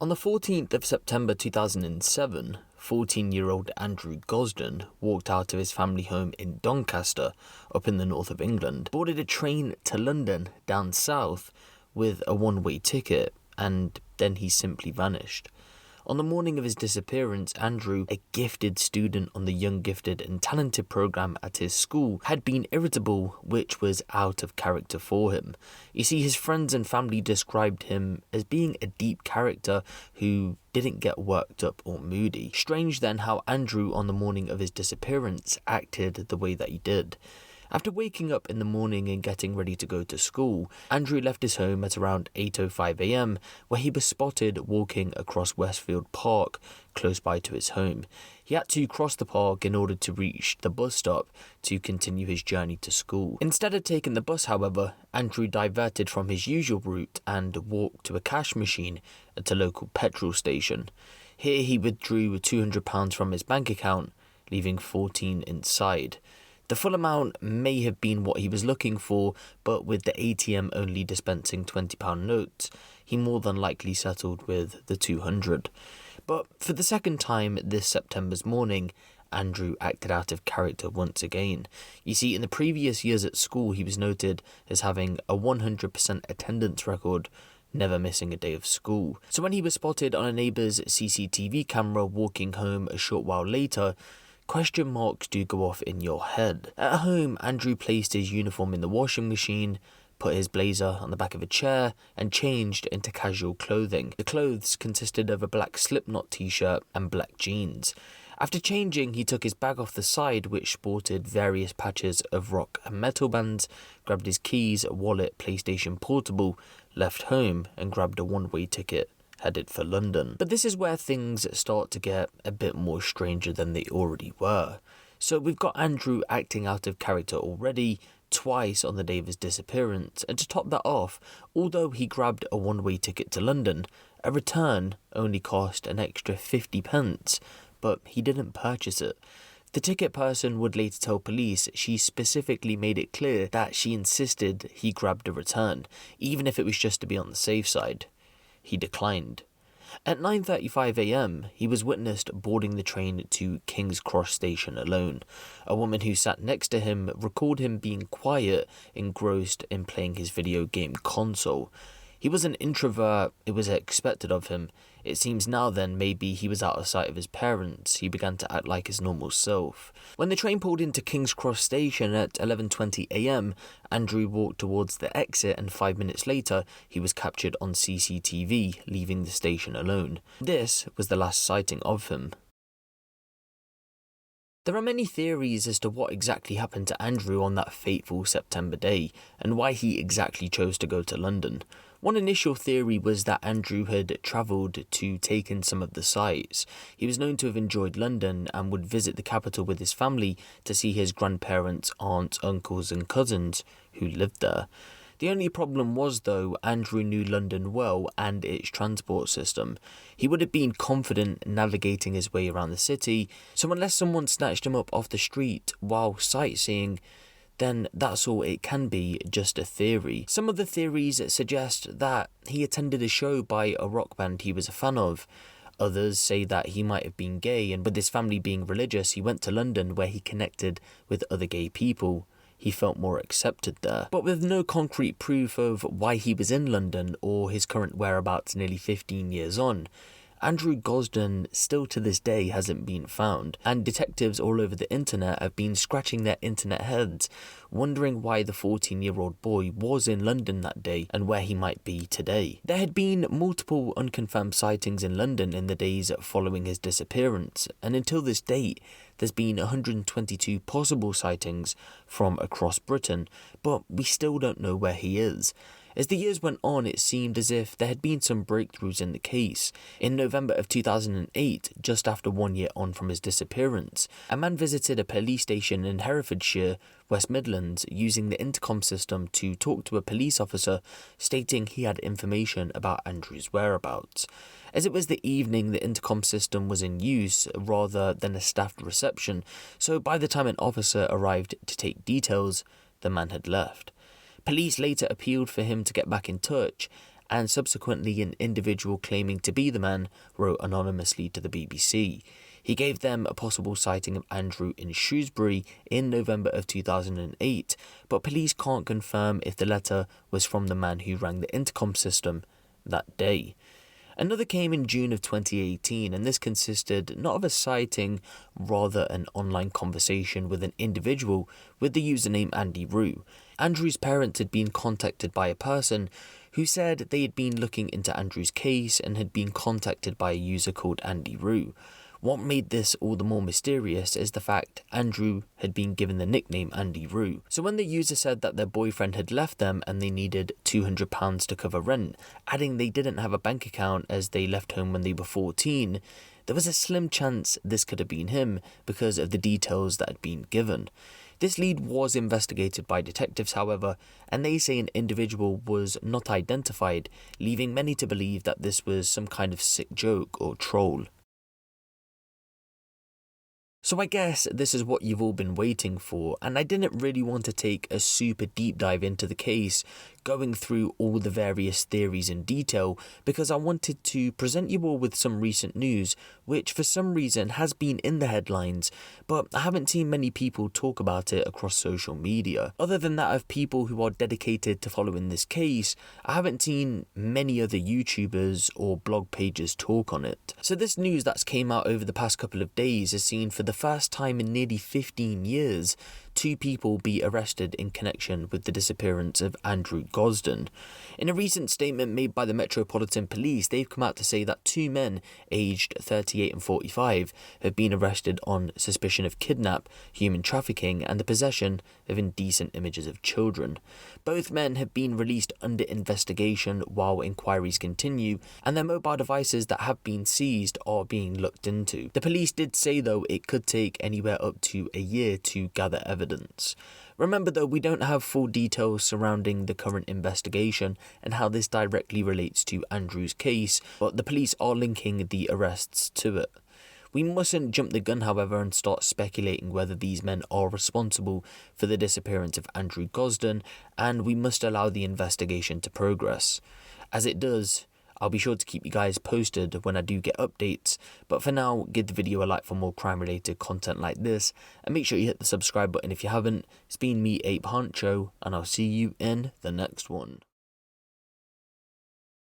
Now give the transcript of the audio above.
On the 14th of September 2007, 14-year-old Andrew Gosden walked out of his family home in Doncaster, up in the north of England, boarded a train to London down south with a one-way ticket, and then he simply vanished. On the morning of his disappearance, Andrew, a gifted student on the Young Gifted and Talented programme at his school, had been irritable, which was out of character for him. You see, his friends and family described him as being a deep character who didn't get worked up or moody. Strange then how Andrew, on the morning of his disappearance, acted the way that he did. After waking up in the morning and getting ready to go to school, Andrew left his home at around 8:05 a.m, where he was spotted walking across Westfield Park, close by to his home. He had to cross the park in order to reach the bus stop to continue his journey to school. Instead of taking the bus, however, Andrew diverted from his usual route and walked to a cash machine at a local petrol station. Here he withdrew £200 from his bank account, leaving 14 inside. The full amount may have been what he was looking for, but with the ATM only dispensing £20 notes, he more than likely settled with the 200. But for the second time this September's morning, Andrew acted out of character once again. You see, in the previous years at school, he was noted as having a 100% attendance record, never missing a day of school. So when he was spotted on a neighbour's CCTV camera walking home a short while later, question marks do go off in your head. At home, Andrew placed his uniform in the washing machine, put his blazer on the back of a chair, and changed into casual clothing. The clothes consisted of a black Slipknot t-shirt and black jeans. After changing, he took his bag off the side, which sported various patches of rock and metal bands, grabbed his keys, wallet, PlayStation Portable, left home, and grabbed a one-way ticket, headed for London. But this is where things start to get a bit more stranger than they already were. So we've got Andrew acting out of character already, twice on the day of his disappearance, and to top that off, although he grabbed a one-way ticket to London, a return only cost an extra 50p, but he didn't purchase it. The ticket person would later tell police she specifically made it clear that she insisted he grabbed a return, even if it was just to be on the safe side. He declined. At 9:35 a.m, he was witnessed boarding the train to King's Cross station alone. A woman who sat next to him recalled him being quiet, engrossed in playing his video game console. He was an introvert, it was expected of him. It seems now then maybe he was out of sight of his parents, he began to act like his normal self. When the train pulled into King's Cross station at 11:20 a.m, Andrew walked towards the exit, and 5 minutes later he was captured on CCTV, leaving the station alone. This was the last sighting of him. There are many theories as to what exactly happened to Andrew on that fateful September day, and why he exactly chose to go to London. One initial theory was that Andrew had travelled to take in some of the sights. He was known to have enjoyed London and would visit the capital with his family to see his grandparents, aunts, uncles and cousins who lived there. The only problem was, though, Andrew knew London well and its transport system. He would have been confident navigating his way around the city, so unless someone snatched him up off the street while sightseeing, then that's all it can be, just a theory. Some of the theories suggest that he attended a show by a rock band he was a fan of. Others say that he might have been gay, and with his family being religious, he went to London where he connected with other gay people. He felt more accepted there. But with no concrete proof of why he was in London or his current whereabouts nearly 15 years on, Andrew Gosden still to this day hasn't been found, and detectives all over the internet have been scratching their internet heads, wondering why the 14-year-old boy was in London that day and where he might be today. There had been multiple unconfirmed sightings in London in the days following his disappearance, and until this date, there's been 122 possible sightings from across Britain, but we still don't know where he is. As the years went on, it seemed as if there had been some breakthroughs in the case. In November of 2008, just after 1 year on from his disappearance, a man visited a police station in Herefordshire, West Midlands, using the intercom system to talk to a police officer, stating he had information about Andrew's whereabouts. As it was the evening, the intercom system was in use rather than a staffed reception, so by the time an officer arrived to take details, the man had left. Police later appealed for him to get back in touch, and subsequently an individual claiming to be the man wrote anonymously to the BBC. He gave them a possible sighting of Andrew in Shrewsbury in November of 2008, but police can't confirm if the letter was from the man who rang the intercom system that day. Another came in June of 2018, and this consisted not of a sighting, rather an online conversation with an individual with the username Andy Rue. Andrew's parents had been contacted by a person who said they had been looking into Andrew's case and had been contacted by a user called Andy Rue. What made this all the more mysterious is the fact Andrew had been given the nickname Andy Rue. So when the user said that their boyfriend had left them and they needed £200 to cover rent, adding they didn't have a bank account as they left home when they were 14, there was a slim chance this could have been him because of the details that had been given. This lead was investigated by detectives, however, and they say an individual was not identified, leaving many to believe that this was some kind of sick joke or troll. So I guess this is what you've all been waiting for, and I didn't really want to take a super deep dive into the case, going through all the various theories in detail, because I wanted to present you all with some recent news, which for some reason has been in the headlines, but I haven't seen many people talk about it across social media. Other than that of people who are dedicated to following this case, I haven't seen many other YouTubers or blog pages talk on it. So this news that's came out over the past couple of days has seen for the first time in nearly 15 years 2 people be arrested in connection with the disappearance of Andrew Gosden. In a recent statement made by the Metropolitan Police, they've come out to say that 2 men aged 38 and 45 have been arrested on suspicion of kidnap, human trafficking and the possession of indecent images of children. Both men have been released under investigation while inquiries continue, and their mobile devices that have been seized are being looked into. The police did say though it could take anywhere up to a year to gather evidence. Remember though, we don't have full details surrounding the current investigation and how this directly relates to Andrew's case, but the police are linking the arrests to it. We mustn't jump the gun, however, and start speculating whether these men are responsible for the disappearance of Andrew Gosden, and we must allow the investigation to progress. As it does, I'll be sure to keep you guys posted when I do get updates, but for now, give the video a like for more crime-related content like this, and make sure you hit the subscribe button if you haven't. It's been me, Huncho, and I'll see you in the next one.